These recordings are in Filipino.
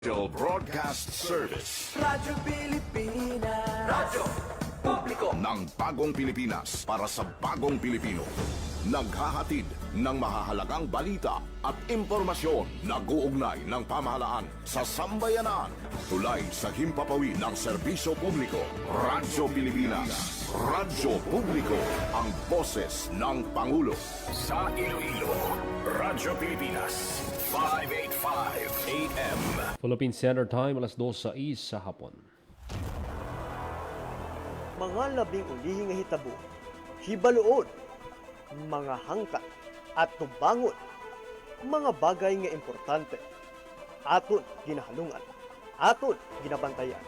Broadcast Service Radyo Pilipinas. Radyo Publiko ng Bagong Pilipinas para sa Bagong Pilipino. Naghahatid ng mahahalagang balita at impormasyon nag-uugnay ng pamahalaan sa sambayanan. Tulay sa himpapawid ng serbisyo publiko. Radyo Pilipinas. Radyo Publiko, ang boses ng Pangulo. Sa Iloilo, Radyo Pilipinas, 585 AM. Philippine Standard Time, alas 2:06 sa hapon. Mga labing ulihing nga hitabo, hibaluon, mga hangkat at tubangon, mga bagay nga importante, aton ginahalungan, aton ginabantayan.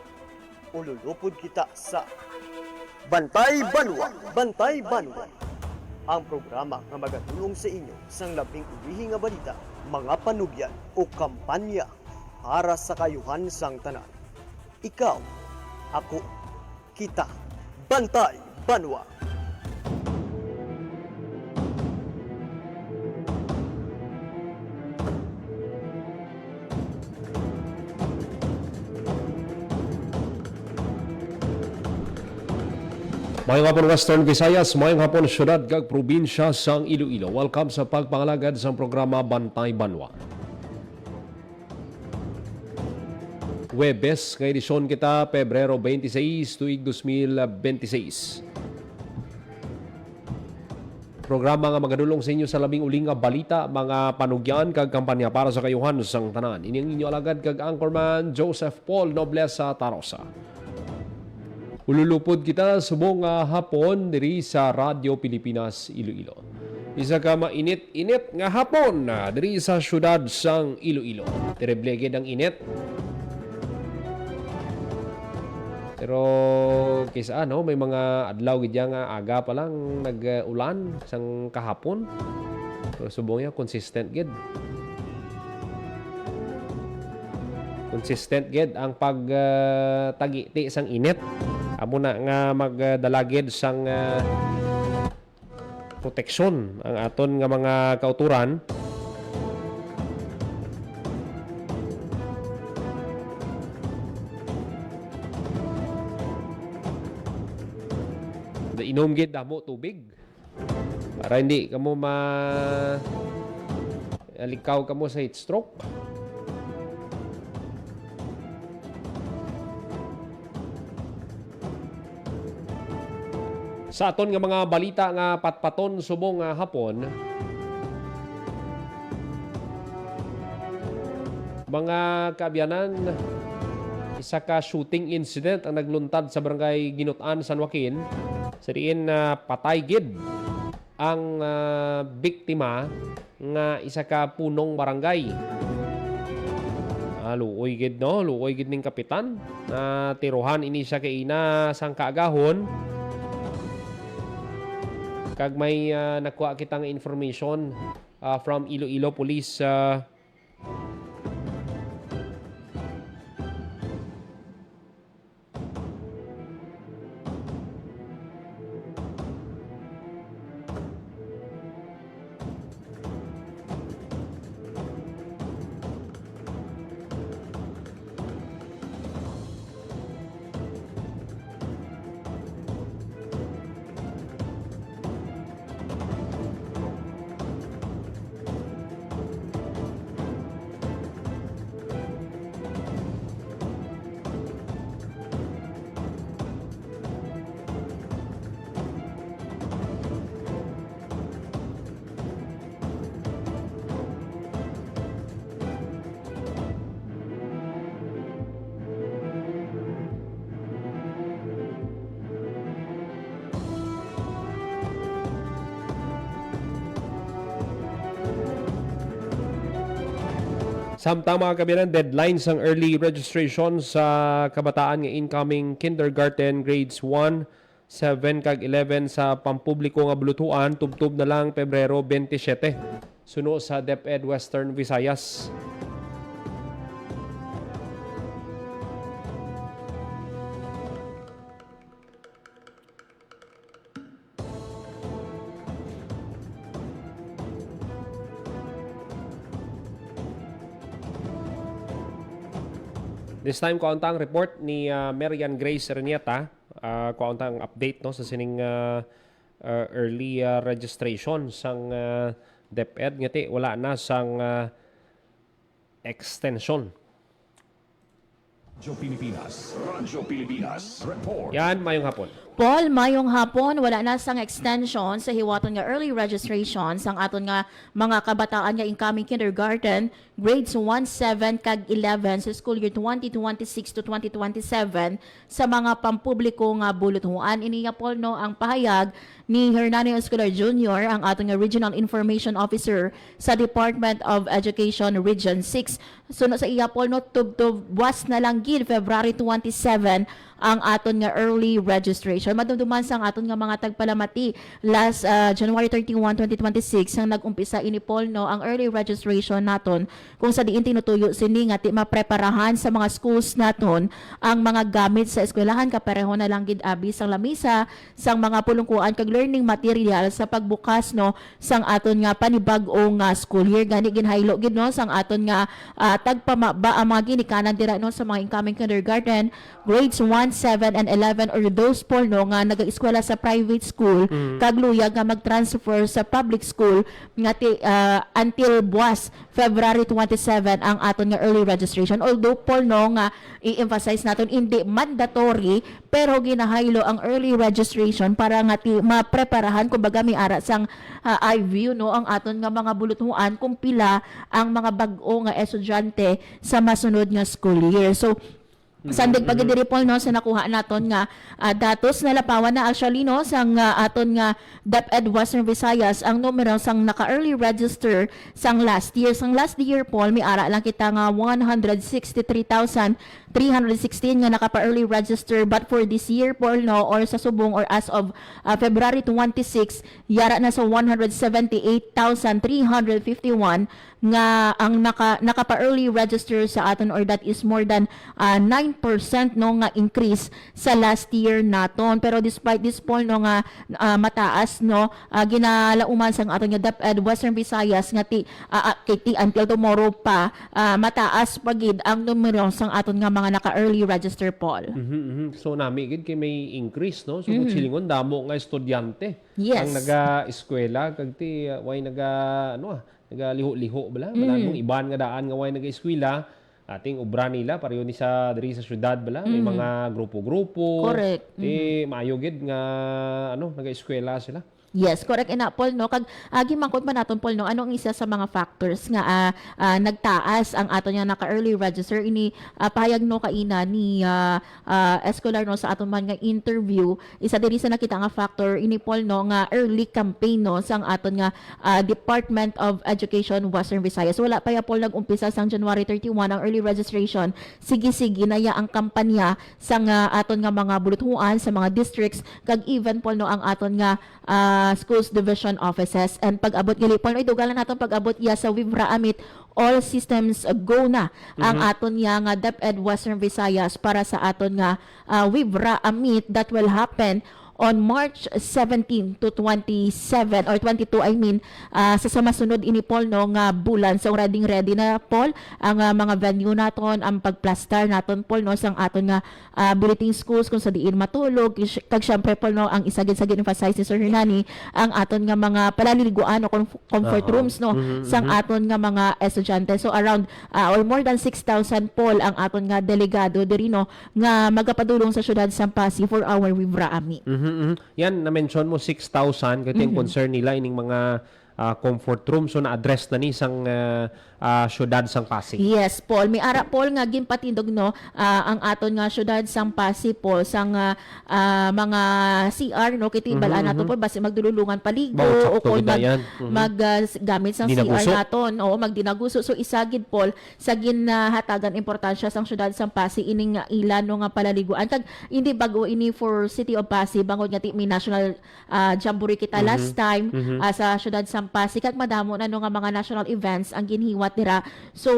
Ululupod kita sa Bantay Banwa! Bantay Banwa! Ang programa nga magatulong sa inyo sang labing ulihing nga balita, mga panugyan o kampanya para sa kayuhan sang tanan. Ikaw, ako, kita, Bantay Banwa! Mayong hapon Western Visayas, mayong hapon syudad kag probinsya sang Iloilo. Welcome sa pagpangalagad sa programa Bantay Banwa. Webes, nga edisyon kita, Pebrero 26, tuig 2026. Programa nga magadulong sa inyo sa labing uling nga balita, mga panugyan kag kampanya para sa kayuhan sang tanan. Ini ang inyo alagad kag Anchorman Joseph Paul Noblesa Tarosa. Ululupod kita subong hapon diri sa Radyo Pilipinas Iloilo. Isa ka mainit-init nga hapon diri sa syudad sang Iloilo. Terebleged ang init. Pero kaysa may mga adlaw gid nga aga pa lang nag-ulan sang kahapon. Pero subong consistent gid. Consistent gid ang pagtagiti sang init. Amo na nga magdalagid sang proteksyon ang aton nga mga kauturan. Inom gid damo tubig para hindi kamo alikaw kamo sa heat stroke. Sa aton nga mga balita nga patpaton subong hapon, mga kaabyanan, isa ka shooting incident ang nagluntad sa barangay Ginutan, San Joaquin. Sa diin patay gid ang biktima nga isa ka punong barangay. Luoy gid luoy gid ning kapitan na tiruhan ini siya kay ina sang kaagahon. Kag may nakuha kitang information from Iloilo Police Samtang mga kabilang deadlines ang early registration sa kabataan nga incoming kindergarten grades 1, 7 kag 11 sa pampubliko nga bulutuan tubtub na lang Pebrero 27. Suno sa DepEd Western Visayas. This time kauntang report ni Marian Grace Renieta, kauntang update no sa sining early registration sang DepEd ngati wala na sang extension. Radyo Pilipinas, report. Yan, mayong hapon. Paul, mayong hapon, wala na sang extension sa hiwaton nga early registration sang aton nga mga kabataan nga incoming kindergarten, grades 1, 7, kag 11 sa school year 2026 to 2027 sa mga pampubliko nga buluthuan. Iniya Paul no ang pahayag ni Hernani Escolar Jr., ang aton nga Regional Information Officer sa Department of Education Region 6. Suno sa iya Paul no tubtub was na lang gid February 27 ang aton nga early registration. Madumduman sang aton nga mga tagpalamati last January 31, 2026 ang nag-umpisa ini Paul no ang early registration naton kung sa diin tinutuyo sini nga ti mapreparahan sa mga schools naton ang mga gamit sa eskwelahan kapareho na lang gid abi sang lamisa sang mga pulungkuan kag learning material sa pagbukas no sang aton nga panibag-o nga school year. Gani ginhaylo gid no sang aton nga tagpamaba ang mga ginikanan dira no sa mga incoming kindergarten, grades 1, 7 and 11 or those Paul no nga nag-eskwela sa private school kag luyag nga mag-transfer sa public school nga until buwas February 27 ang aton nga early registration. Although Paul no nga i-emphasize naton hindi mandatory pero ginahaylo ang early registration para nga mapreparahan kumbaga may ara sang i-view no ang aton nga mga buluthuan kung pila ang mga bag-o nga estudyante sa masunod nga school year. So sandig pagdiri Paul no sa nakuha naton nga datos na lapawan na actually no sang aton nga DepEd Western Visayas ang numero sang naka-early register sang last year. Sang last year Paul may ara lang kita nga 163,316 nga naka-early register, but for this year Paul no or sa subong or as of February 26 yara na sa 178,351 nga ang naka-early register sa aton, or that is more than 9% no nga increase sa last year naton. Pero despite this Paul no nga mataas no ginalauman sang aton nga DepEd Western Visayas nga ti until tomorrow pa mataas pagid ang numero sang aton nga mga naka-early register Paul. So nami gid kay may increase no. So silingon damo nga estudyante Yes. ang naga-eskwela kag ti way naga-liho-liho bala mong iban nga daan nga way naga-eskwela ating ubra nila pareho ni sa diri sa syudad bala may mga grupo-grupo. Correct. Maayo gid nga naga-eskwela sila. Yes, correct ina Paul no kag gimangkot man naton Paul no anong isa sa mga factors nga nagtaas ang aton nga naka-early register ini pahayag no kaina ni Escolar no sa aton man nga interview. Isa diri sa nakita nga factor ini Paul no nga early campaign no sang aton nga Department of Education Western Visayas. Wala pa ya Paul nag-umpisa sang January 31 ang early registration. Sige na ya ang kampanya sang aton nga mga buluthuan sa mga districts kag even Paul no ang aton nga schools division offices. And pag-abot gali Paul no idugalan naton pag-abot ya sa Wivra Amit all systems go na ang aton nga DepEd Western Visayas para sa aton nga Wivra Amit that will happen on March 17 to 27 or 22 sa masunod ini Paul no nga bulan. So ready na Paul ang mga venue naton, ang pagplaster naton Paul no sang aton nga bulletin schools kung sa diin matulog kag syempre Paul no ang isagid emphasize ni Sir Hernani ang aton nga mga palaliliguan o comfort rooms no sang aton nga mga estudyante. So around or more than 6,000 Paul ang aton nga delegado diri no nga magapadulong sa syudad Sampasi for our Wivra Ami. Yan, na-mention mo 6,000 kasi yung concern nila ining mga comfort room. So, na-address na ni isang syudad sang Pasig. Yes, Paul. May ara, Paul, nga ginpatindog, no, ang aton nga syudad sang Pasig, Paul, sang mga CR, no, kitibalaan nato, Paul, basi magdululungan paligo, o kung gamit sang Dinaguso. CR naton, o magdinaguso. So, isagid, Paul, sa ginhatagan importansya sang syudad sang Pasig, ining ilan, no, nga palaliguan. Kag, hindi bago ini for City of Pasig, bangod nga may national jamboree kita last time sa syudad sang sang Pasig kag madamo na no nga mga national events ang ginhiwat dira. So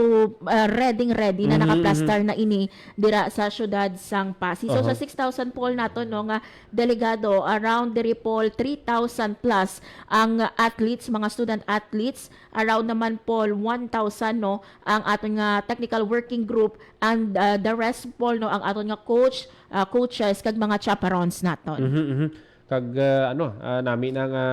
ready na nakaplastar na ini dira sa syudad sang Pasig. So sa 6,000 poll nato no nga delegado, around diri poll 3,000 plus ang athletes, mga student athletes, around naman poll 1,000 no ang aton nga technical working group, and the rest poll no ang aton nga coaches kag mga chaperones naton. Kag nami na nga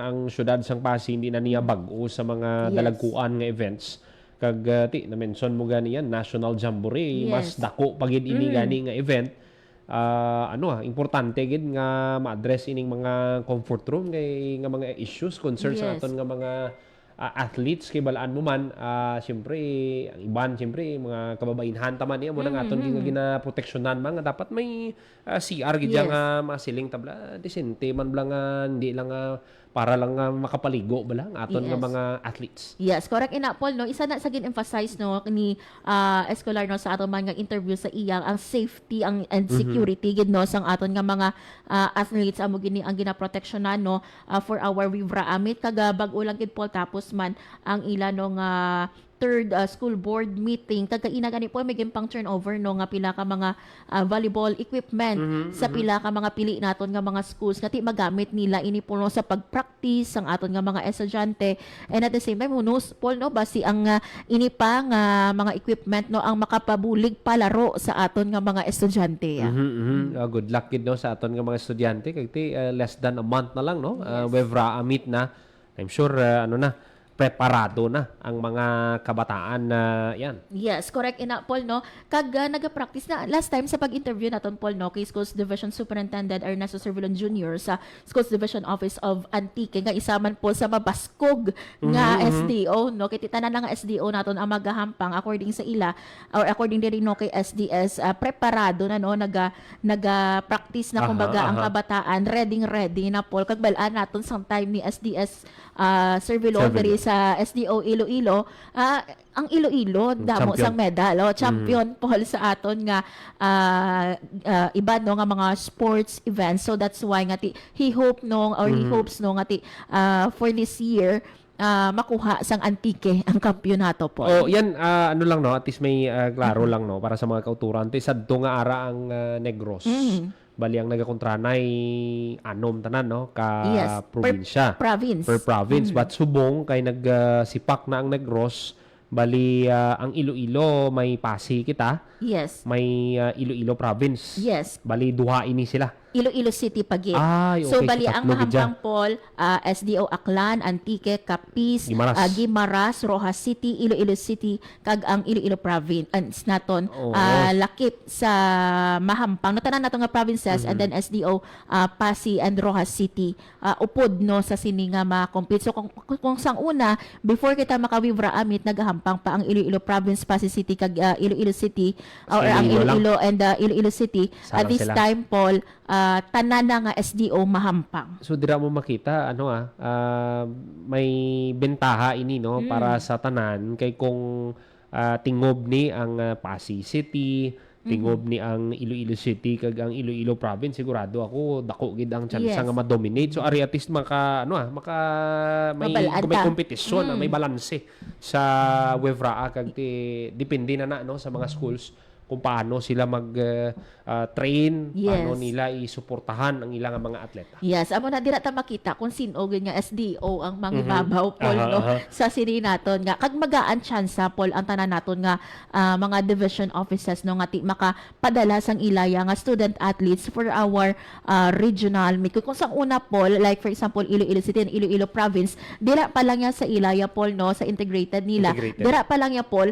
ang syudad sang Pasig hindi na niya bag-o sa mga Yes. dalagkuan nga events. Kag na-mention mo gani yan, National Jamboree, Yes. mas dako pagid ini gani nga event. Importante gid nga ma-address ining mga comfort room kay nga mga issues, concerns Yes. naton nga mga athletes kay balaan mo man, siyempre ang iban siyempre mga kababainhan taman niya mo nang aton ginaproteksyonan man nga dapat may CR gid Yes. nga mga siling tabla decente man blang hindi lang para lang makapaligo bala ang aton nga Yes. mga athletes. Yes, correct ina Paul no. Isa na sa gin-emphasize no ni Escolar no sa aton mga interview sa iyang ang safety and security gid no sang aton nga mga athletes amo gini ang ginaproteksyonan no for our Vibra Amit kag bag-o lang gid Paul tapos man ang ila no nga third school board meeting kagkaina gani po may gimpang turnover no nga pila ka mga volleyball equipment sa pila ka mga pili naton nga mga schools nga ti magamit nila ini po no sa pagpractice ang aton nga mga estudyante, and at the same time Paul no basi ang ini pa nga mga equipment no ang makapabulig palaro sa aton nga mga estudyante. Good luck gid no sa aton nga mga estudyante kay less than a month na lang no. Wevra Amit na. I'm sure preparado na ang mga kabataan na yan. Yes, correct ina Paul no. Kag nagapractice na last time sa pag-interview naton Paul no kay Schools Division Superintendent Ernesto Cervilon Jr. sa Schools Division Office of Antique nga isa man po sa mabaskog nga SDO no kay tanan na nga SDO naton ang magahampang according sa ila or according diri no kay SDS preparado na no naga-practice na kumbaga ang kabataan ready na Paul kag balaan naton sang time ni SDS Cervilon diri sa SDO Iloilo, ang Iloilo damo champion. sang medal champion Paul sa aton nga iba no nga mga sports events. So that's why nga he hopes no nga for this year makuha sang Antique ang kampyonato po. Oh, yan lang no, at least may klaro lang no para sa mga kauturan. Sadto nga ara ang Negros. Bali ang nagakontranay anom tanan no ka Yes, probinsya. Per province. But subong kay nagsipak na ang Negros, bali ang Iloilo may Pasig kita, Yes. may Iloilo province. Yes. Bali duha ini sila. Iloilo City pagit. Ay, So okay. bali So, ang tatlo gid mahampang Paul, SDO Aklan, Antique, Capiz, Guimaras, Rojas City, Iloilo City, kag ang Iloilo province naton lakip sa mahampang no tanan nato nga provinces, and then SDO Pasig and Rojas City upod no sa sini nga ma-compete. So kung sang una before kita makawibra amit nagahampang pa ang Iloilo province, Pasig City kag Iloilo City or ang Iloilo and Iloilo City. At this sila. time Paul tanan na nga SDO mahampang. So dira mo makita may bentaha ini no para sa tanan kay kung tingob ni ang Pasig City, tingob ni ang Iloilo City kag ang Iloilo province, sigurado ako dako gid ang chance Yes. nga ma-dominate. So ari at least may Mabalaan kung may ta. kompetisyon, may balanse sa Wevraa kag depende na no sa mga schools kung paano sila mag-train, Yes. paano nila isuportahan ang ilang mga atleta. Yes, amo na dira ta makita kung sino gid nga SDO ang mangibabaw Paul no sa sini naton nga kag magaan tsansa Paul ang tanan naton nga mga division offices no nga ti makapadala sang ilaya nga student athletes for our regional meet. Kung sang una Paul, like for example Iloilo City and Iloilo province, dira pa lang yan sa ilaya Paul no sa integrated nila. Dira pa lang ya Paul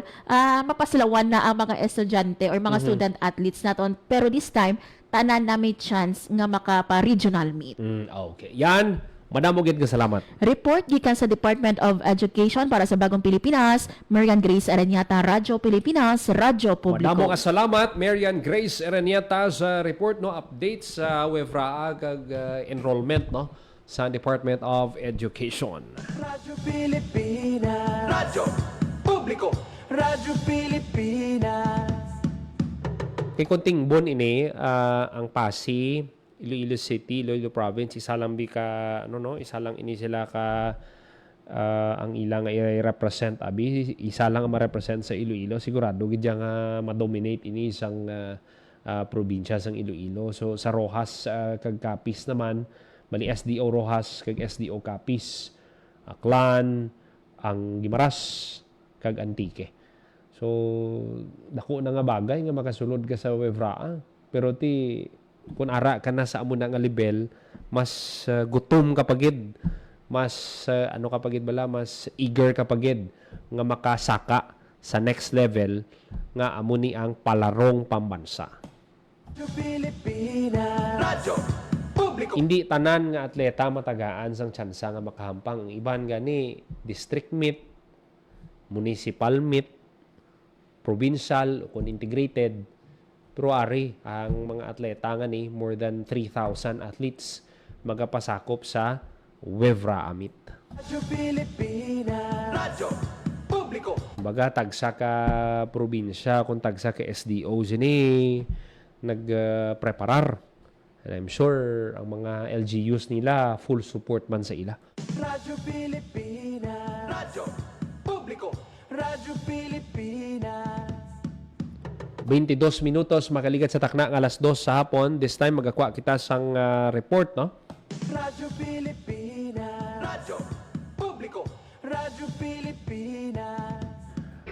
mapaslawan na ang mga estudyante or mga student athletes naton, pero this time tanan na may chance nga makapa-regional meet. Okay. Yan. Madamo gid ka salamat. Report gikan sa Department of Education para sa Bagong Pilipinas, Marian Grace Aranyata, Radyo Pilipinas, Radyo Publiko. Madamo ka salamat, Marian Grace Erenieta, sa report no updates sa Wevraa kag enrollment no sa Department of Education. Radyo Pilipinas. Radyo Publiko. Radyo Pilipinas. Kay konting bon ini ang Pasig, Iloilo City, Iloilo Province, isa lang ini sila ka ang ilang i-represent abi isa lang ang ma-represent sa Iloilo, sigurado gid nga ma-dominate ini isang probinsya sang Iloilo. So sa Rojas kag Capiz naman, bali SDO Rojas kag SDO Capiz, Aklan, ang Guimaras kag Antique. So dako na nga bagay nga makasulod ka sa Wevraa, pero ti kung ara ka na sa amo na nga level, mas gutom ka pagid, mas ano ka pagid bala, mas eager ka pagid nga makasaka sa next level nga amo ni ang palarong pambansa. Radyo Pilipinas. Radyo Publiko. Hindi tanan nga atleta matagaan sang tsansa nga makahampang. Ang iban gani district meet, municipal meet, provincial o kung integrated. Pero ari ang mga atleta nga ni more than 3,000 athletes magapasakop sa Wevraa meet. Radyo Pilipinas. Radyo Publiko. Baga tagsa ka probinsya kung tagsa ka SDO sini nagpreparar. And I'm sure ang mga LGUs nila full support man sa ila. Radyo Pilipinas. Radyo Publiko. Radyo Pilipinas. 22 minutos makaligat sa takna ng alas 2 sa hapon. This time magakwa kita sang report, no? Radyo Pilipinas. Radyo Publiko. Radyo Pilipinas.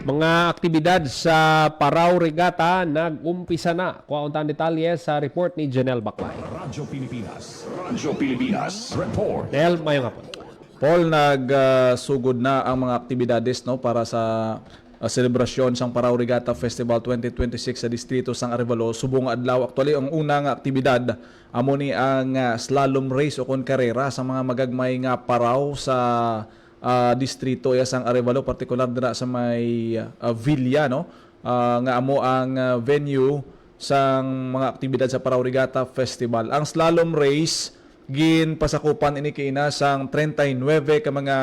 Mga aktibidad sa Parao Regatta nag-umpisa na. Kuha detalye sa report ni Janelle Baclay. Radyo Pilipinas. Radyo Pilipinas. Report. Nel, mayong hapon. Paul, nagsugod na ang mga aktibidades no para sa selebrasyon sang Parao Regatta Festival 2026 sa distrito sang Arevalo. Subong adlaw actually ang unang aktibidad amo ni ang slalom race o kon karera sa mga magagmay nga paraw sa distrito ya sang Arevalo, partikular dira sa may Villa no, nga amo ang venue sang mga aktibidad sa Parao Regatta Festival. Ang slalom race gin pasakupan ini kina sang 39 ka mga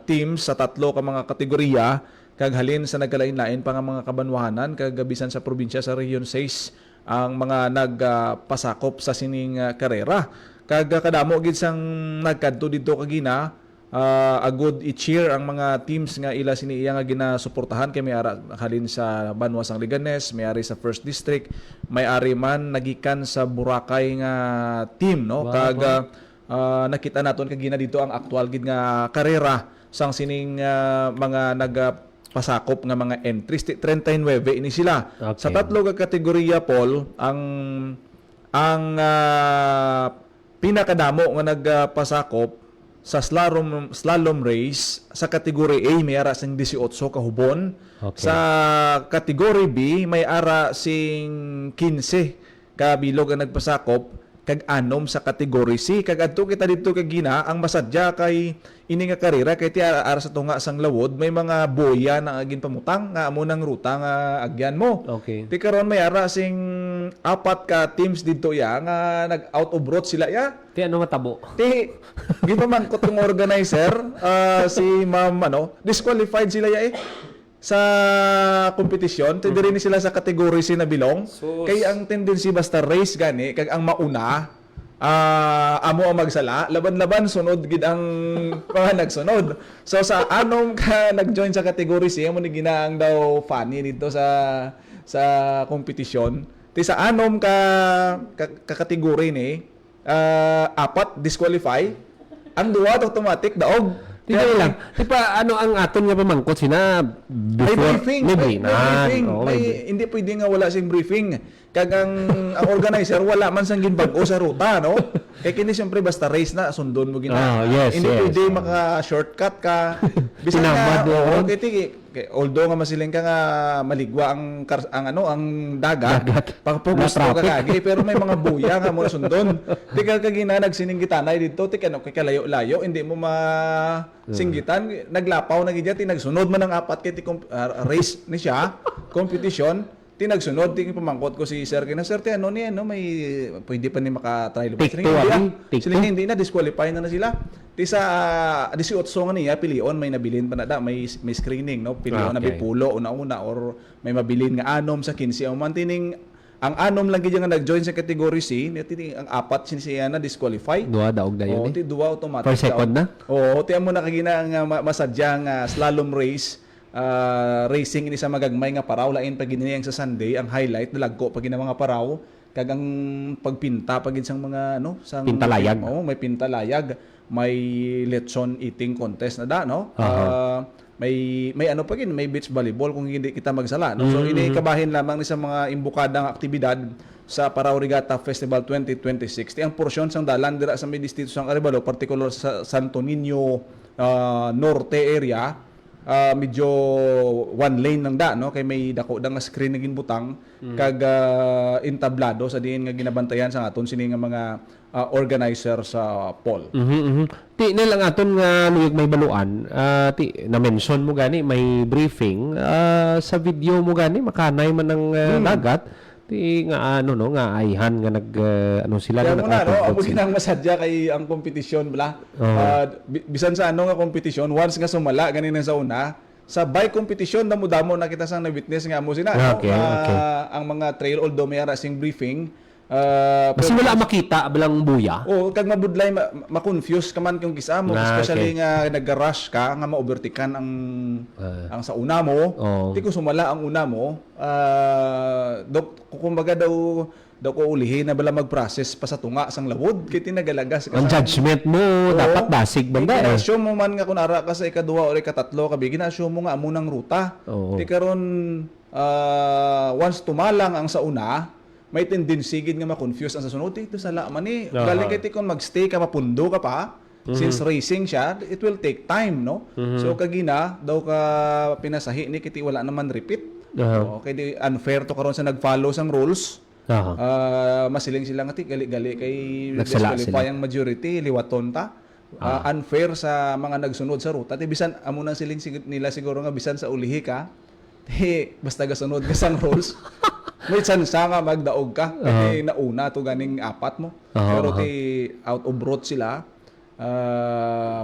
teams sa 3 ka mga kategorya kag halin sa nagkalain-lain pa nga mga kabanwahanan kag bisan sa probinsya sa Region 6 ang mga nagpasakop sa sining karera. Kag kadamo gid sang nagkadto didto kagina a good i-cheer ang mga teams nga ila sini iya nga ginasuportahan kay may ara halin sa Banwa sang Liganes, may ari sa First District, may ari man nagikan sa Boracay nga team no. Kag nakita naton kagina dito ang actual gid nga karera sang sining mga pasakop nga mga entries. 39 ini sila. Okay. Sa 3 ka kategorya, Paul, ang pinakadamo nga nagpasakop sa slalom race sa kategory A may ara sing 18 ka hubon. Okay. Sa kategory B may ara sing 15 ka bilog ang nagpasakop kag anom sa kategory C. Kag adto kita dito kag gina ang masadya kay ini nga karera kay ti ara sa tunga sang lawod may mga boya na agin pamutang nga amo nang ruta nga agyan mo. Okay. Ti karon may ara sing 4 ka teams dito ya nga nag out of route sila ya. Ti ano matabo? Ti gipamangkot ng organizer si Ma'am disqualified sila ya sa kompetisyon. Diri ni sila sa category C na bilong. Kay ang tendency basta race gani kag ang mauna amo ang magsala, laban-laban sunod gid ang mga nagsunod. So sa anom ka nag-join sa category C amo ni ginaang daw funny dito sa kompetisyon. Ti sa anom ka kategory ni 4 disqualify, ang 2 automatic daog. Hindi lang. Di pa ano ang aton nga pamangkot sina May before briefing. may May briefing. Oo, Hindi pwede nga wala sing briefing. Kag ang organizer wala man sang ginbag-o sa ruta, no? Kay kini siyempre basta race na sundon mo gina. Yes, Hindi yes. pwede maka-shortcut ka. Bisan Tinamad, nga, oo. kay although nga masiling ka nga maligwa ang dagat. Pag-focus Na ka traffic. kagi pero may mga buya nga mo na sundon. Tika kagina nagsining gitanay dito, tika kay kalayo-layo, hindi mo singgitan, naglapaw na gidya, tinagsunod man ang 4 kay race ni siya, competition. Tinagsunod, pamangkot ko si Sir kina, Sir, may pwede pa ni maka-try lumabas. Take two, abi? Take Sila two? hindi na, disqualify na sila. Ti sa 18 nga niya, pilion, may nabilin pa na da, may screening, no? Pilion na Okay. bipulo, una-una, or may mabilin nga anom sa 15. Ang mantining Ang anom lang gid nga nag-join sa category C, ang apat siya na disqualify. Duwa daog dayon Oo, eh. ti duwa automatic. Per second daw. na? Oo, ti amo na kagina nga masadya nga slalom race. Racing ini sa magagmay nga paraw lain pag giniyang sa Sunday ang highlight dalagko pag gina mga paraw kag ang pagpinta pag sang mga ano sang Pintalayag. may pintalayag, may lechon eating contest na da no. May ano pa gin, may beach volleyball kung hindi kita magsala no. So ini kabahin lamang ni sa mga imbukadang aktibidad sa Parao Regatta Festival 2026. Ti ang porsyon sang dalan dira sa may distrito sang Arevalo, particular sa Santo Niño Norte area, medyo one lane lang da no kay may dako da nga screen nga ginbutang kag entablado sa diin nga ginabantayan sa aton sini nga mga organizer sa poll. Ti na lang aton nga luyag may baluan, ti na-mention mo gani may briefing sa video mo gani makanay man ng dagat. Ti nga ano no nga ayhan nga nag ano sila Kaya na mo na, no? nakapagod Amo sila. ginang masadya kay ang kompetisyon bala. Bisan sa ano nga kompetisyon, once nga sumala ganin sa una, sa bike competition damo-damo na kita sang na-witness nga amo sina. Okay, no? okay. Ang mga trail although may ara sing briefing, Kasi wala makita bilang buya. kag mabudlay ma-confuse ka man kung kisa mo, especially okay. nga nag-rush ka nga ma-overtaken ang sa una mo. Oo. Di ko sumala ang una mo, kumbaga daw ko ulihin na bala mag-process pa sa tunga sang lawod kay tinagalagas ka Ang sa judgment mo dapat basig banda eh. Ginasyo mo man nga kung ara ka sa ikaduha o ikatatlo kabi, ginasyo mo nga amo ng ruta. Oo. Di karon once tumalang ang sa una, may tendency gid nga ma-confuse ang sa sunod. Ito sala man ni. Galing kay ti kung magstay ka mapundo ka pa. Since racing siya, it will take time, no? So kagina daw ka pinasahi ni kiti wala naman repeat. Okay, di unfair to karon sa nag-follow sang rules. Masiling sila nga ti gali-gali kay Nagsala disqualify sila. ang majority liwaton ta. Unfair sa mga nagsunod sa ruta. Ti bisan amo nang siling nila siguro nga bisan sa ulihi ka. Ti basta gasunod ka sang rules. May chance nga magdaog ka. Kasi nauna to ganing apat mo. Pero ti out of route sila.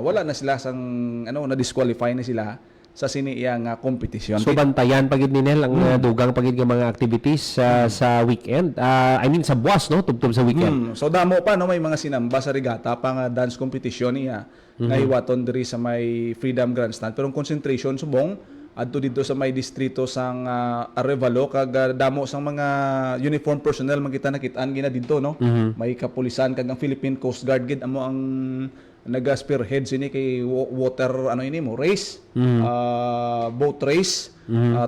Wala na sila sang ano na disqualify na sila sa siniyang competition. So bantayan pagid ninel ang dugang pagid nga mga activities sa weekend. I mean sa buwas no tubtob sa weekend. So damo pa no may mga sinamba sa regata pa nga dance competition niya nga iwaton diri sa may Freedom Grandstand pero ang concentration subong adto dito sa may distrito sang Arevalo kag damo sang mga uniform personnel makita nakitaan gina dito no. May kapulisan kag ang Philippine Coast Guard gid amo ang naga-spearhead sini kay water ano ini mo race boat race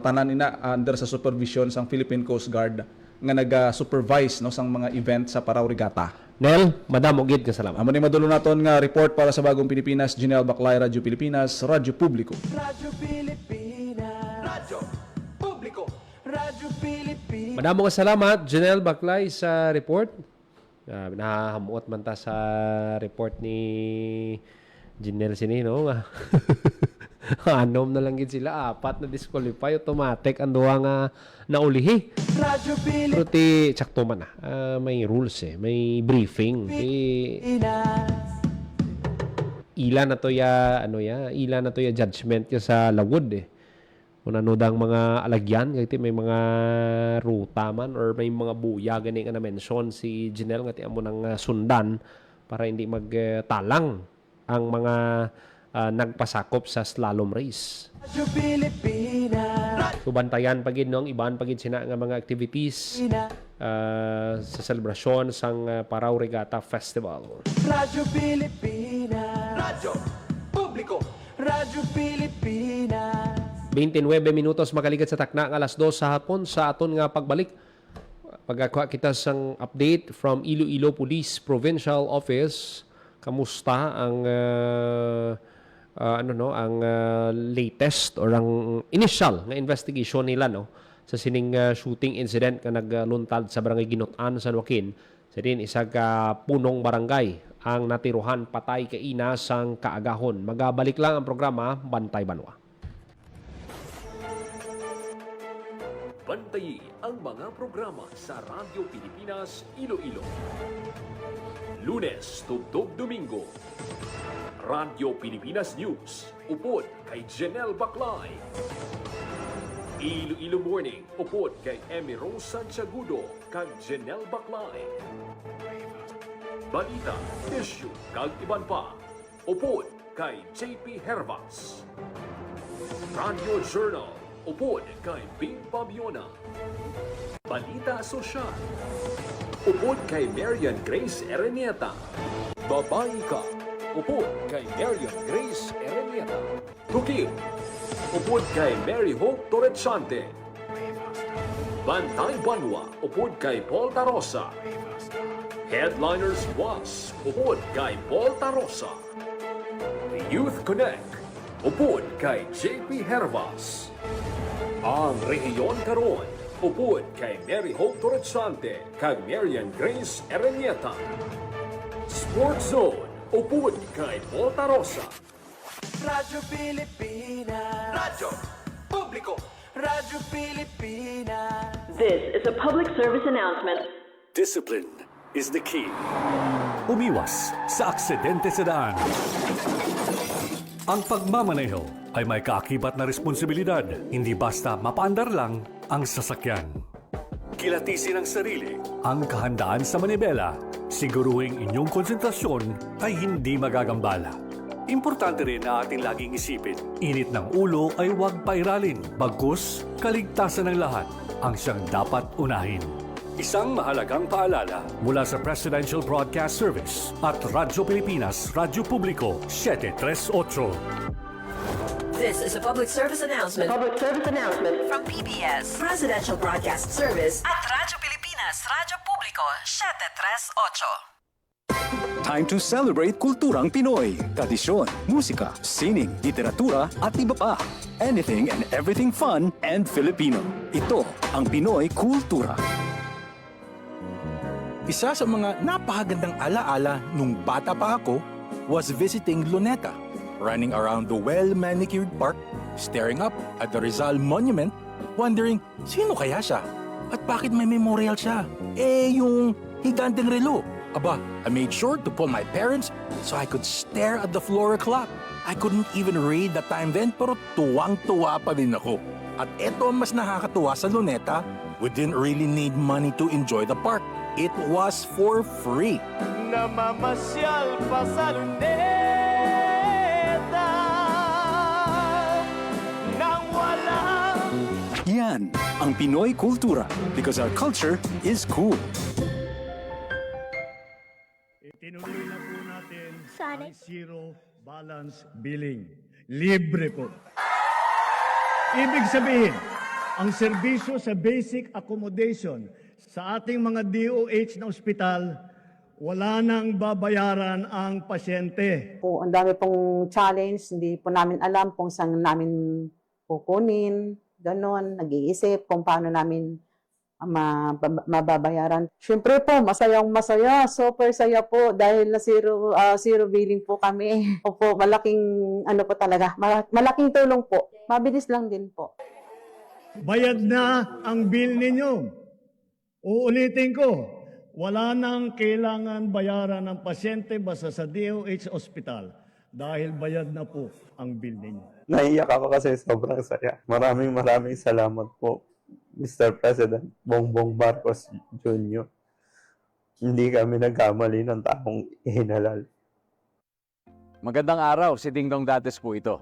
tanan ina under sa supervision sang Philippine Coast Guard nga naga-supervise no sang mga event sa Parao Regatta. Nel, madam ugid ka salamat. Amo ni madulo naton nga report para sa Bagong Pilipinas, Janelle Baclay, Radyo Pilipinas, Radyo Publiko. Radyo Pilipinas. Radyo Publiko. Radyo Pilipinas. Madamo ka salamat, Janelle Baclay sa report. Nahahamuot man ta sa report ni Janelle sini no. Anom na lang gid sila, apat na disqualify automatic ang duha nga naulihi. Radyo Pero ti sakto man may rules may briefing. Pilipinas. Ila na to ila na to ya judgment ya sa lawod Kung ano dang mga alagyan, kaya may mga ruta man or may mga buya gani nga na-mention si Janelle nga ti amo nang sundan para hindi magtalang ang mga nagpasakop sa slalom race. Radyo Pilipinas. So bantayan pagid no, iban pagid sina nga mga activities sa selebrasyon sang Parao Regatta Festival. Radyo Pilipinas. Radyo Publiko. Radyo Pilipinas. 29 minutos makaligat sa takna nga alas 2 sa hapon sa aton nga pagbalik. Pagkakuha kita sang update from Iloilo Police Provincial Office. Kamusta ang ang latest or ang initial nga investigation nila no sa sining shooting incident nga nagluntad sa barangay Ginutan, San Joaquin. Sa din isa ka punong barangay ang natiruhan patay kay ina sang kaagahon. Magabalik lang ang programa Bantay Banwa. Bantayi ang mga programa sa Radyo Pilipinas Iloilo. Lunes tugtog Domingo. Radyo Pilipinas News. Upod kay Janelle Baclay. Iloilo Morning, upod kay Emmy Rose Santiagudo, kag Janelle Baclay. Balita, issue, kag iban pa, upod kay JP Hervas. Radio Journal, upod kay Bing Babiona. Balita Sosyal, upod kay Marian Grace Erenieta. Babae ka, upod kay Marian Grace Erenieta. Tukil, upod kay Mary Hope Torrechante. Bantay Banwa, upod kay Paul Tarosa. Headliners Was, upod kay Paul Tarosa. Youth Connect, upod kay JP Hervas. Ang Rehiyon Karon, upod kay Mary Hope Torrechante kag Marian Grace Erenieta. Sports Zone, upod kay Paul Tarosa. Radyo Pilipinas. Radyo Publiko. Radyo Pilipinas. This is a public service announcement. Discipline is the key. Umiwas sa aksidente sa daan. Ang pagmamaneho ay may kaakibat na responsibilidad. Hindi basta mapaandar lang ang sasakyan. Kilatisin ang sarili, ang kahandaan sa manibela. Siguruhing inyong konsentrasyon ay hindi magagambala. Importante rin na ating laging isipin, init ng ulo ay huwag pairalin. Bagkus, kaligtasan ng lahat ang siyang dapat unahin. Isang mahalagang paalala mula sa Presidential Broadcast Service at Radyo Pilipinas, Radyo Publiko, 738. This is a public service announcement from PBS, Presidential Broadcast Service at Radyo Pilipinas, Radyo Publiko, 738. Time to celebrate kulturang Pinoy. Tradisyon, musika, sining, literatura at iba pa. Anything and everything fun and Filipino. Ito ang Pinoy Kultura. Isa sa mga napakagandang alaala nung bata pa ako was visiting Luneta, running around the well-manicured park, staring up at the Rizal Monument, wondering sino kaya siya at bakit may memorial siya. Yung higanteng relo. Aba, I made sure to pull my parents so I could stare at the Flora clock. I couldn't even read the time then pero tuwang-tuwa pa din ako. At eto ang mas nakakatuwa sa Luneta, we didn't really need money to enjoy the park. It was for free. Namamasyal pa sa luneta nang walang Yan ang Pinoy Kultura because our culture is cool. Tinuloy na po natin ang zero balance billing. Libre po. Ibig sabihin, ang serbisyo sa basic accommodation sa ating mga DOH na ospital, wala nang babayaran ang pasyente. Po, ang dami pong challenge, hindi po namin alam kung saan namin kukunin, ganon, nag-iisip kung paano namin mababayaran. Siyempre po, masayang masaya, super saya po dahil na zero billing po kami. Opo, malaking ano po talaga, malaking tulong po. Mabilis lang din po. Bayad na ang bill ninyo. Uulitin ko, wala nang kailangan bayaran ng pasyente basta sa DOH Hospital dahil bayad na po ang bill ninyo. Naiiyak ako kasi sobrang saya. Maraming salamat po, Mr. President Bongbong Marcos Jr. Hindi kami nagkamali ng taong ihinalal. Magandang araw, si Dingdong Dantes po ito.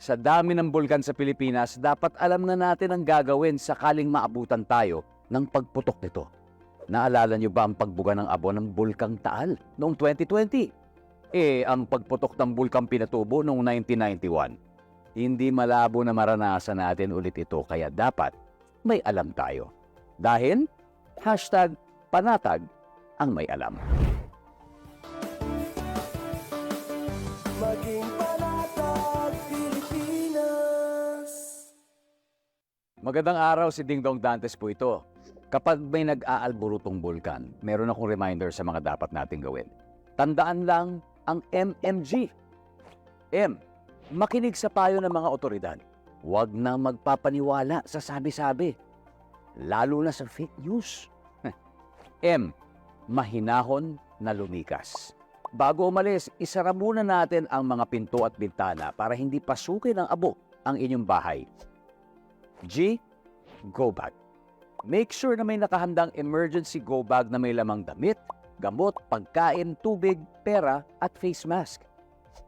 Sa dami ng bulkan sa Pilipinas, dapat alam na natin ang gagawin sakaling maabutan tayo ng pagputok nito. Naalala niyo ba ang pagbuga ng abo ng Bulkang Taal noong 2020? Ang pagputok ng Bulkang Pinatubo noong 1991. Hindi malabo na maranasan natin ulit ito, kaya dapat may alam tayo. Dahil, #panatag ang may alam. maging panatag Pilipinas. Magandang araw, si Dingdong Dantes po ito. Kapag may nag-aalburutong bulkan, meron akong reminder sa mga dapat nating gawin. Tandaan lang ang MMG. Makinig sa payo ng mga otoridad. Huwag na magpapaniwala sa sabi-sabi. Lalo na sa fake news. Mahinahon na lumikas. Bago umalis, isara muna natin ang mga pinto at bintana para hindi pasukin ng abo ang inyong bahay. G, go bag. Make sure na may nakahandang emergency go bag na may lamang damit, gamot, pagkain, tubig, pera at face mask.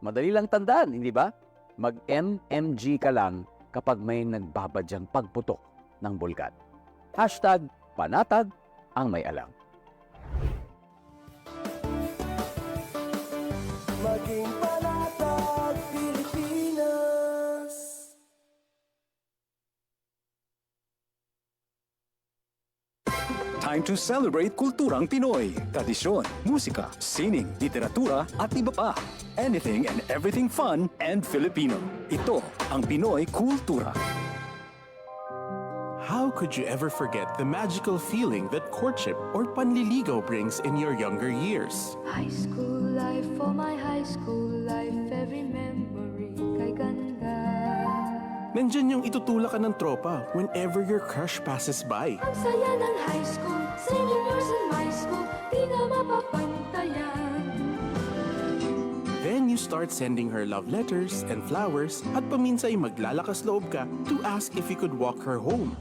Madali lang tandaan, hindi ba? Mag-MMG ka lang kapag may nagbabadyang pagputok ng bulkan. #panatag ang may alam. Maging panatag Pilipinas. Time to celebrate kulturang Pinoy. Tradisyon, musika, sining, literatura at iba pa. Anything and everything fun and Filipino. Ito ang Pinoy Kultura. How could you ever forget the magical feeling that courtship or panliligaw brings in your younger years? High school life, for my high school life, every memory kay ganda. Nandyan yung itutulak ka ng tropa whenever your crush passes by. Ang saya ng high school, seniors in my school, di na mapapantayan. Then you start sending her love letters and flowers at paminsay maglalakas loob ka to ask if you could walk her home.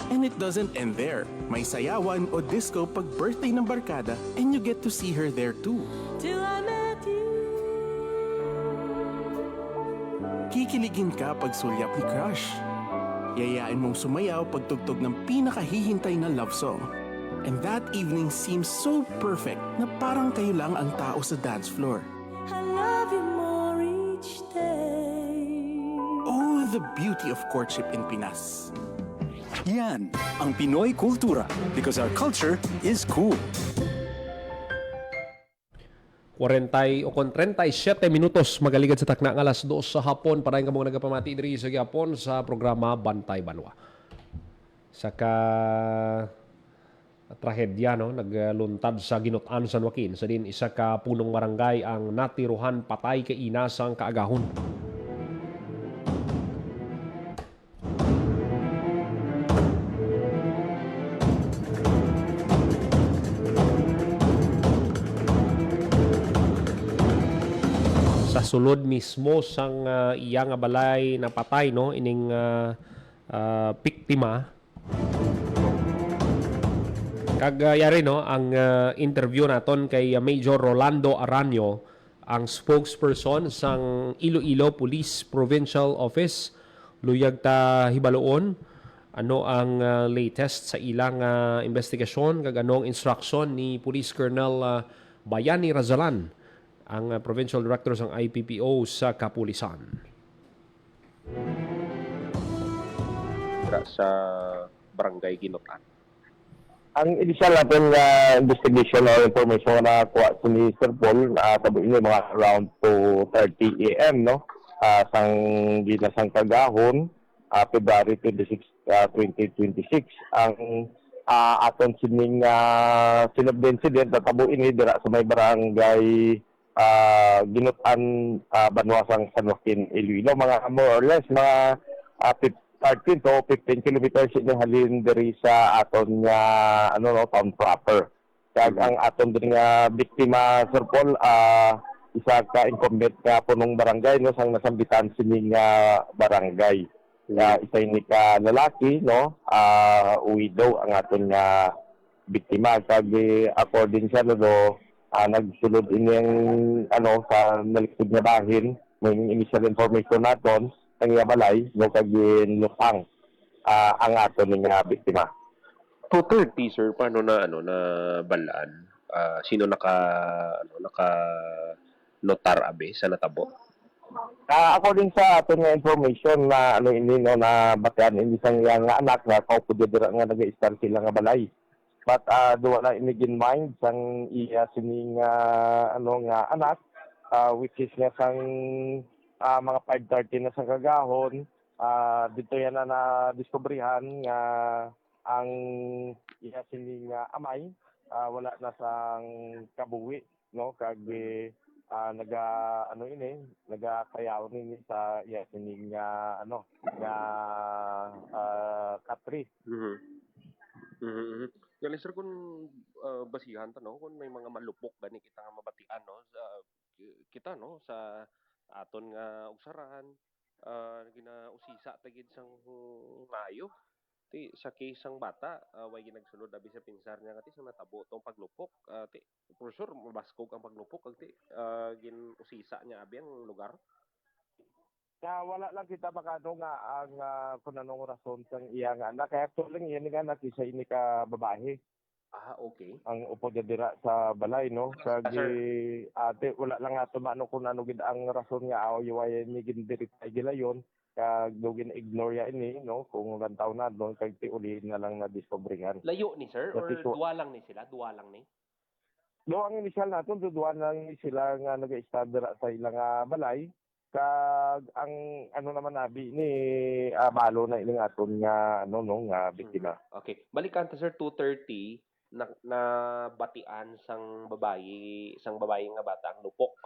And it doesn't end there. May sayawan o disco pag birthday ng barkada and you get to see her there too. Till I met you. Kikiligin ka pag sulyap ni crush. Yayain mong sumayaw pag tugtog ng pinakahihintay na love song. And that evening seems so perfect na parang kayo lang ang tao sa dance floor. I love you more each day. Oh, the beauty of courtship in Pinas. Yan ang Pinoy Kultura because our culture is cool. 40 o 37 minutos magaligad sa takna ng alas 2 sa hapon para yung kamong nagapamati diri sa Gapon sa programa Bantay Banwa. Saka trahedya no nagluntad sa Ginutan San Joaquin sa din isa ka punong barangay ang natiruhan patay kay inasang kaagahon. Sa sulod mismo sang iya nga balay na patay no ining biktima kagayari no ang interview naton kay Major Rolando Aranyo ang spokesperson sang Iloilo Police Provincial Office luyag ta hibaloon ano ang latest sa ilang investigasyon kag anong instruction ni Police Colonel Bayani Razalan ang Provincial Director ng IPPO sa Kapulisan. Sa Barangay Ginutan. Ang initial natin investigation or information na nakuha sa ni Sir Paul sabi niya mga around 2:30 AM no sang ginasang kagahon February 26, 2026 ang aton sining sinab incident na tabo ini dira sa may barangay Ginutan Banwasang San Joaquin Iloilo mga more or less mga 13 to 15 kilometers ini halin diri sa aton nga town proper. Kag ang aton diri nga biktima Sir Paul isa ka incumbent nga punong barangay no sang nasambitan sini nga barangay. Isa ini ka lalaki no widow ang aton nga biktima kag according sa do nagsulod ining sa nalikod nga bahin may initial information naton ang balay no kag lusang ang aton nga biktima. 2:30 sir paano na na balaan? Sino naka notar abe sa natabo? According sa aton nga information na ini no na batian ini sang nga anak nga kaupo dira nga nag-start sila nga balay. But duwa na inigin mind sang iya sining nga anak which is nga sang mga 5:30 na sa kagahon dito yan na diskubrihan nga ang iya sining amay wala na sang kabuwi no kag nagakayaw nini sa iya sining nga katri. Galing sir kung basihan ta no kung may mga malupok gani kita mabatian no sa kita no sa aton nga ugsaran ginausisa tagid sang mayo. Ti sa case sang bata, way ginagsulod abi sa pinsar niya ngati sang natabo tong paglupok. Ti for sure mabaskog ang paglupok ti ginusisa niya abi ang lugar. Wala lang kita makano nga ang kung anong rason sang iyang anak. Kaya tuling yan nga natin sa ini ka babae. Okay. Ang upo niya dira sa balay, no? Kagi ate, wala lang nga tumano kung ano gid ang rason nga aw yuwayan ni gindiritay gila yon. Kag dugin ignore ya ini, no? Kung lantaw na doon kag ti uli na lang na diskobringan. Layo ni sir or duwa lang ni sila? Duwa lang ni? Do ang initial naton duduan lang sila nga nag-establish sa ilang balay. Kag ang ano naman nabi ni balo na ilang aton nga ano no nga biktima. Okay. Balikan ta sir 2:30 na batian sang babayi nga bata ang lupok.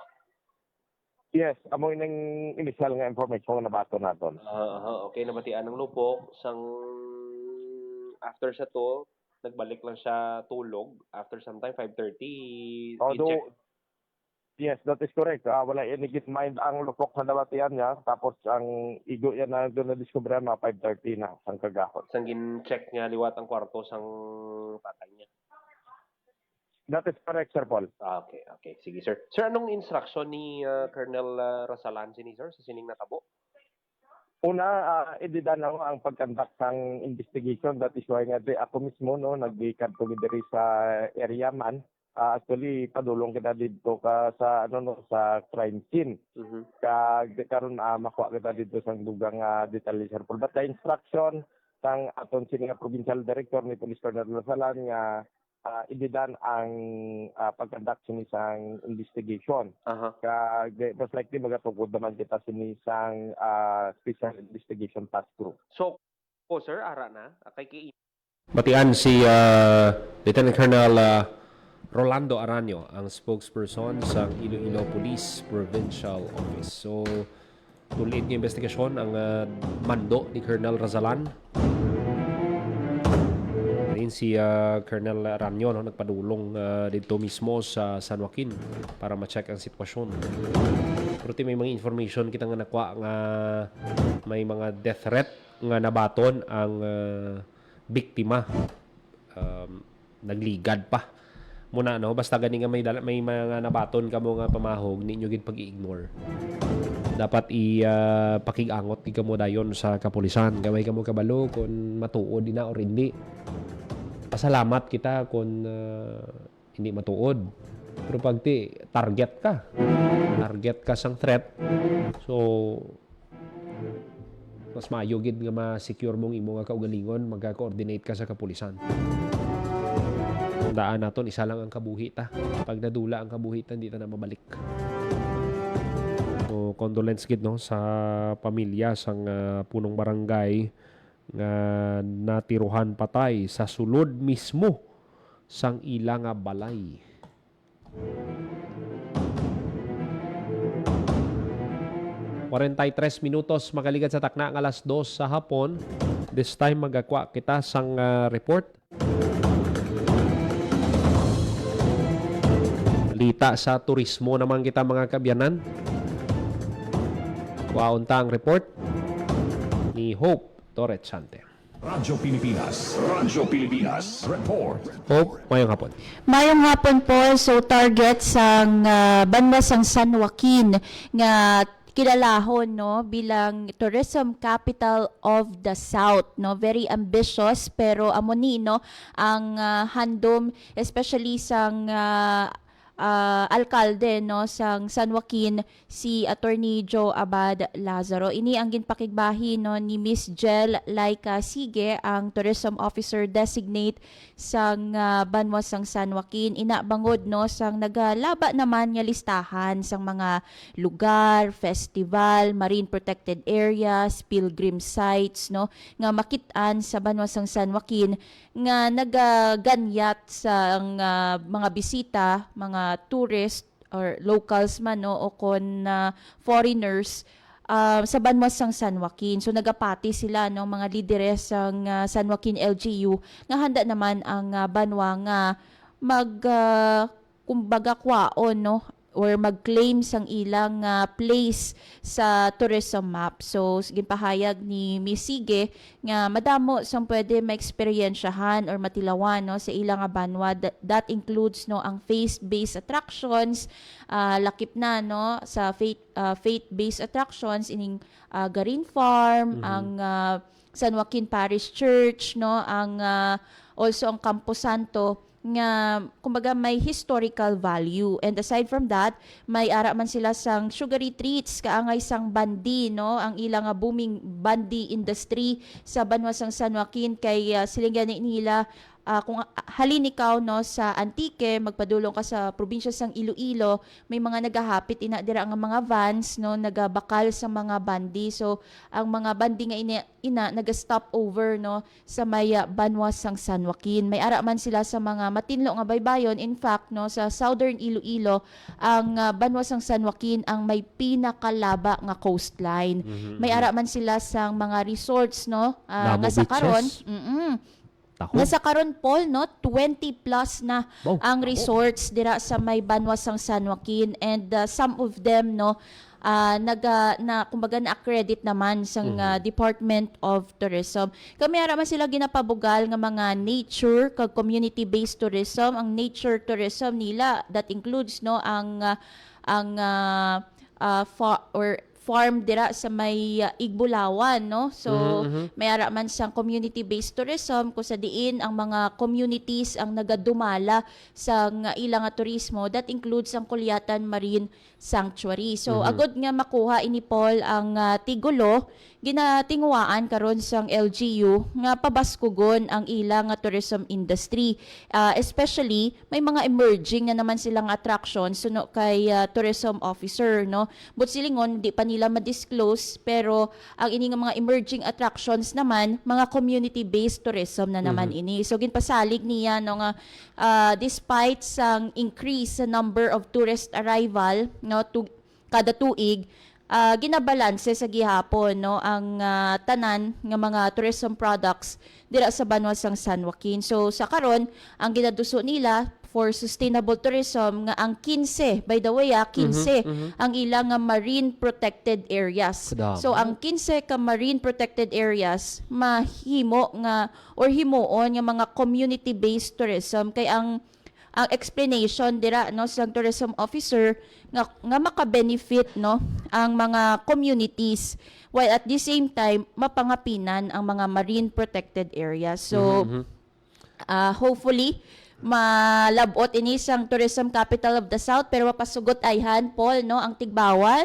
Yes, amo ining initial nga information nga nabato naton. Okay, nabatian ng lupok sang after sa to nagbalik lang siya tulog after some time 5:30. Yes, that is correct. Wala yan git mind ang lupok sa nabatian niya. Tapos ang igo yan na doon na-discover na 5:30 na sang kagahon. Sang gin-check niya liwat ang kwarto sang patay niya. That is correct, Sir Paul. Okay. Sige, sir. Sir, anong instruction ni Colonel Rasalan sini, sir, sa sining natabo? Una, edidan ako ang pagkandak sang investigation. That is why nga ako mismo no nagbikan to diri sa area man. Actually padulong kita dito ka sa ano no sa crime scene. Kag karon makuha kita dito sang dugang detalye, Sir Paul. But the instruction sang aton sini nga provincial director ni Police Colonel Rasalan nga ibidan ang pagkandak sini sang investigation. Kag most likely magatukod naman kita sini sang special investigation task group. So, sir, ara na kay Batian si Lieutenant Colonel Rolando Aranio, ang spokesperson sa Iloilo Police Provincial Office. So, tulid ng investigasyon ang mando ni Colonel Rasalan. Rin si Colonel Aranio no, nagpadulong dito mismo sa San Joaquin para ma-check ang sitwasyon. Pero may mga information kita nga nakuha nga may mga death threat nga nabaton ang biktima. Nagligad pa. Muna no, basta gani nga may mga nabaton kamo nga pamahog, ninyo gid pag-ignore. Dapat pakigangot di kamo dayon sa kapulisan. Gamay kamo kabalo kung matuod na or hindi. Pasalamat kita kung hindi matuod. Pero pag target ka sang threat, so mas maayo gid nga ma-secure mong imo nga kaugalingon, magka-coordinate ka sa kapulisan. Tandaan naton isa lang ang kabuhi ta. Pag nadula ang kabuhitan, di ta na mabalik. So, condolence gid no sa pamilya sang punong barangay nga natiruhan patay sa sulod mismo sang ila nga balay. ...43 minutos makaligat sa takna ng alas 2 sa hapon. This time magakwa kita sang report. Balita sa turismo naman kita mga kabyanan. Kwaunta ang report ni Hope Torrechante. Radyo Pilipinas report. Hope, mayong hapon. Mayong hapon po, so target sang banda sang San Joaquin nga kilalahon no bilang tourism capital of the South, no, very ambitious pero amo ni no ang handom especially sang alkalde no sang San Joaquin, si Attorney Joe Abad Lazaro. Ini ang ginpakigbahi no ni Miss Jel Laika Sige, ang tourism officer designate sang Banwa sang San Joaquin. Inabangod no sang nagalaba naman nga listahan sang mga lugar, festival, marine protected areas, pilgrim sites no nga makit-an sa Banwa sang San Joaquin nga nagaganyat sa mga bisita, mga tourist or locals man no o kon foreigners sa Banwa sang San Joaquin. So nagapati sila no mga lideres sang San Joaquin LGU nga handa naman ang Banwa nga kumbaga kwaon no or mag-claim sang ilang place sa tourism map. So ginpahayag ni Miss Sige nga madamo sang pwede ma-experiensyahan or matilawan no sa ilang banwa. That includes no ang faith-based attractions, lakip na no sa faith-based attractions ining Garin Farm, ang San Joaquin Parish Church no, ang also ang Campo Santo nga kumbaga may historical value. And aside from that, may ara man sila sang sugary treats kaangay sang bandi no, ang ilang booming bandi industry sa banwa sang San Joaquin kay silingan nila kung halin ikaw no sa Antique, magpadulong ka sa probinsya sang Iloilo, may mga nagahapit ina dira ang mga vans no nagabakal sa mga bandi. So ang mga bandi nga ina naga-stop over no sa may banwa sang San Joaquin. May ara man sila sa mga matinlo nga baybayon. In fact no sa Southern Iloilo, ang banwa sang San Joaquin ang may pinakalaba nga coastline. May ara man sila sang mga resorts no nga sa karon. Nasa karon Paul no 20 plus na ang resorts dira sa may banwa sang San Joaquin, and some of them no kumbaga na-accredit naman sang Department of Tourism. Kami ara man sila ginapabugal nga mga nature kag community-based tourism. Ang nature tourism nila that includes no ang farm dira sa may Igbulawan no. So may ara man sang community-based tourism kung sa diin ang mga communities ang nagadumala sa ilang turismo. That includes ang Kulyatan Marine Sanctuary. So agod nga makuha ini Paul ang Tigulo, ginatinguaan karon sang LGU nga pabaskugon ang ilang tourism industry. Especially may mga emerging na naman silang attractions suno kay tourism officer no. But silingon di pa nila ma-disclose, pero ang ini nga mga emerging attractions naman mga community-based tourism na naman ini. So ginpasalig niya no nga despite sang increase sa number of tourist arrival no kada tuig, ginabalanse sa gihapon no ang tanan nga mga tourism products dira sa banwa sang San Joaquin. So sa karon ang ginaduso nila for sustainable tourism nga ang 15, by the way 15 ang ilang marine protected areas. So ang 15 ka marine protected areas mahimo nga or himuon nga mga community based tourism kay ang explanation dira no sa tourism officer nga maka-benefit no ang mga communities while at the same time mapangapinan ang mga marine protected areas. So hopefully malabot ini sang tourism capital of the South, pero mapasugot ayhan Paul no ang Tigbawan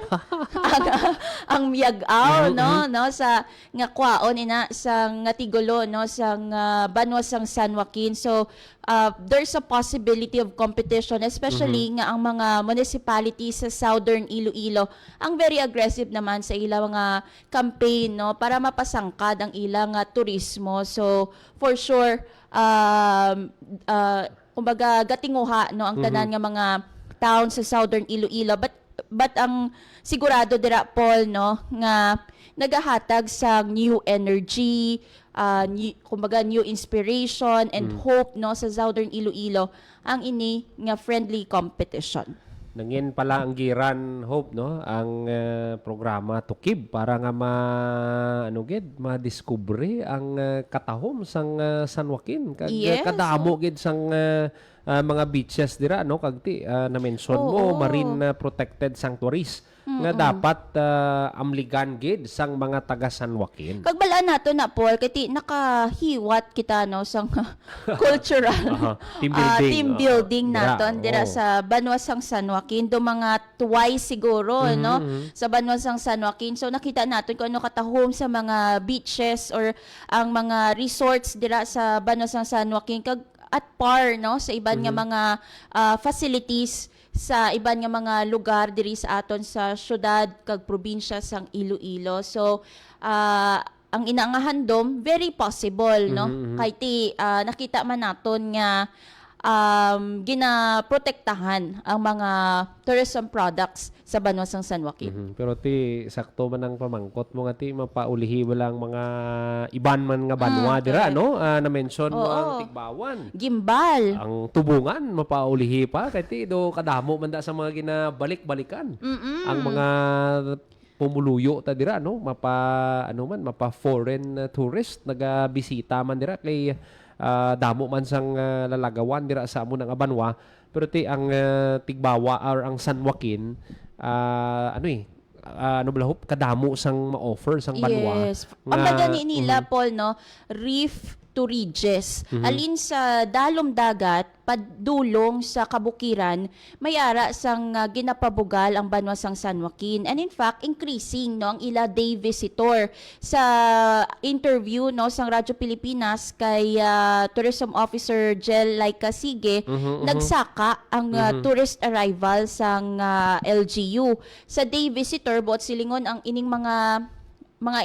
ang Miagaw no sa nga kwaon ina sang Tigulo no sang banwa sang San Joaquin. So there's a possibility of competition, especially nga ang mga municipalities sa Southern Iloilo ang very aggressive naman sa ilang mga campaign no para mapasangkad ang ilang turismo. So for sure kumbaga gatinguha no ang tanan nga mga town sa Southern Iloilo, but ang sigurado dira Paul no nga nagahatag sa new energy, kumbaga new inspiration and hope no sa Southern Iloilo ang ini nga friendly competition. Nangin pala ang Giran Hope no ang programa Tukib para nga madiskubre ang katahom sang San Joaquin kag kadamo gid sang mga beaches dira no kag na mention mo marine protected sanctuaries nga dapat amligan gid sang mga taga San Joaquin. Pagbalaan nato na Paul kay nakahiwat kita no sang cultural team building naton dira sa banwa sang San Joaquin do mga twice siguro no sa banwa sang San Joaquin. So nakita naton kung ano katahom sa mga beaches or ang mga resorts dira sa banwa sang San Joaquin kag at par no sa iban nga mga facilities sa iban nga mga lugar diri sa aton sa syudad kag probinsya sang Iloilo. So ang inaangahandom very possible no kay nakita man naton nga ginaprotektahan ang mga tourism products sa Banwasang San Joaquin. Pero ti sakto man ang pamangkot mo nga ti mapaulihi walang mga iban man nga banwa dira no na-mention mo ang Tigbawan. Gimbal. Ang Tubungan mapaulihi pa kay ti do kadamo man da sa mga ginabalik-balikan. Ang mga pumuluyo ta dira no mapa foreign tourist nagabisita man dira kay damo man sang lalagawan dira sa amo ng Banwa pero ti ang Tigbawa or ang San Joaquin kadamo sang ma-offer sang Banwa. Yes. Pambaga ni nila Paul no, reef to ridges. Alin sa dalom dagat padulong sa kabukiran may ara sang ginapabugal ang Banwasang San Joaquin, and in fact increasing no ang ila day visitor. Sa interview no sang Radyo Pilipinas kay Tourism Officer Jel Laika Sige, nagsaka ang tourist arrival sang LGU. Sa day visitor buot silingon ang ining mga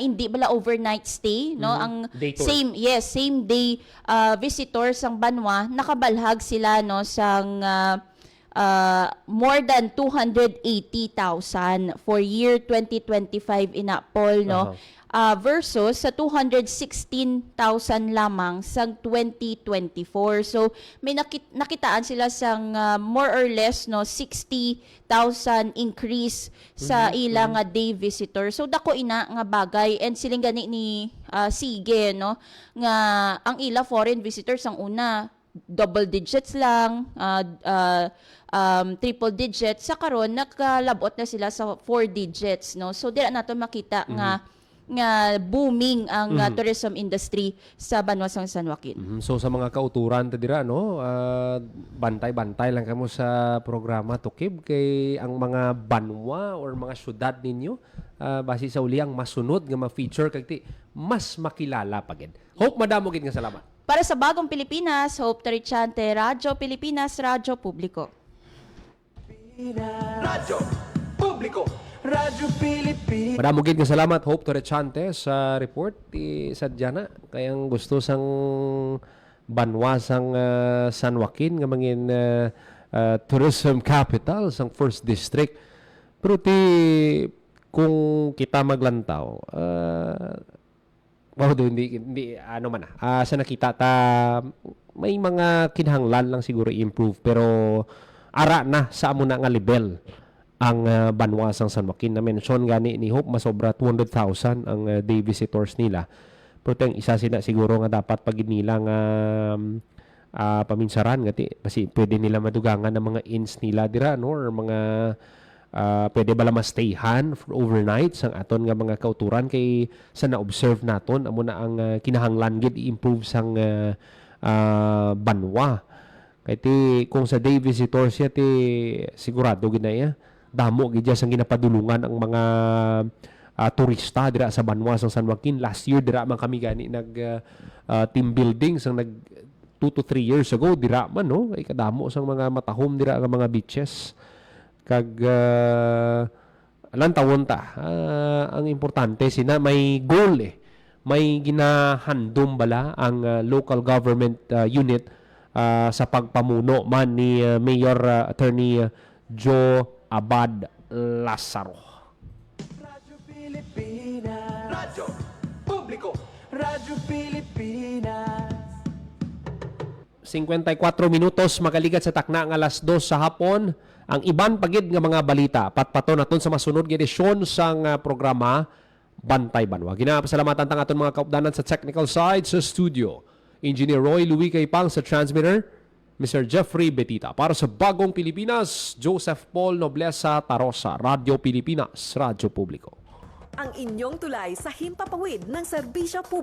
hindi bala overnight stay no ang same day visitors ang Banwa nakabalhag sila no sang more than 280,000 for year 2025 ina Paul no versus sa 216,000 lamang sa 2024. So may nakitaan sila sang more or less no 60,000 increase sa ilang day visitor. So dako ina nga bagay, and siling gani ni Sige no nga ang ila foreign visitors ang una double digits lang, triple digits, sa karon nakalabot na sila sa 4 digits no. So dira nato makita nga booming ang tourism industry sa Banwasang San Joaquin. So sa mga kauturan ta dira no, bantay-bantay lang kamo sa programa Tukib kay ang mga banwa or mga syudad ninyo base sa uli ang masunod nga ma-feature kay ti mas makilala pa gid. Hope madamo gid nga salamat. Para sa Bagong Pilipinas, Hope Tarichante, Radyo Pilipinas, Radyo Publiko. Radyo Publiko, Radyo Pilipinas. Madamo gid nga salamat Hope Torechante sa report sadya na kayang gusto sang Banwasang San Joaquin nga mangin tourism capital sang first district. Pero kung kita maglantaw hindi ano man sa nakita ta may mga kinahanglan lang siguro i-improve pero ara na sa amo na nga level ang Banwasang San Joaquin. Na mention gani ni Hope masobra 200,000 ang day visitors nila. Pero teng isa sila siguro nga dapat pagid nila nga paminsaran ngati kasi pwede nila madugangan ng mga inns nila dira no or mga pwede bala ma-stayhan for overnight sang aton nga mga kauturan kay sa na-observe naton amo na ang kinahanglan gid i-improve sang Banwa. Kay kung sa day visitors siya sigurado gid na damo gid sang ginapadulungan ang mga turista dira sa Banwasang San Joaquin. Last year dira man kami gani nag team building sang 2 to 3 years ago dira man no ay kadamo sang mga matahom dira nga mga beaches kag lantawon ta ang importante sina may goal may ginahandom bala ang local government unit sa pagpamuno man ni Mayor Attorney Joe Abad Lazaro. Radyo Pilipinas, Radyo Publiko, Radyo Pilipinas. 54 minutos makaligat sa takna nga alas 2 sa hapon. Ang iban pagid nga mga balita patpato naton sa masunod nga edisyon sang programa Bantay Banwa. Ginapasalamatan tang aton mga kaupdanan sa technical side sa studio. Engineer Roy Louis Kaypang sa transmitter, Mr. Jeffrey Betita. Para sa Bagong Pilipinas, Joseph Paul Noblesa Tarosa, Radyo Pilipinas, Radyo Publiko. Ang inyong tulay sa himpapawid ng serbisyo publiko.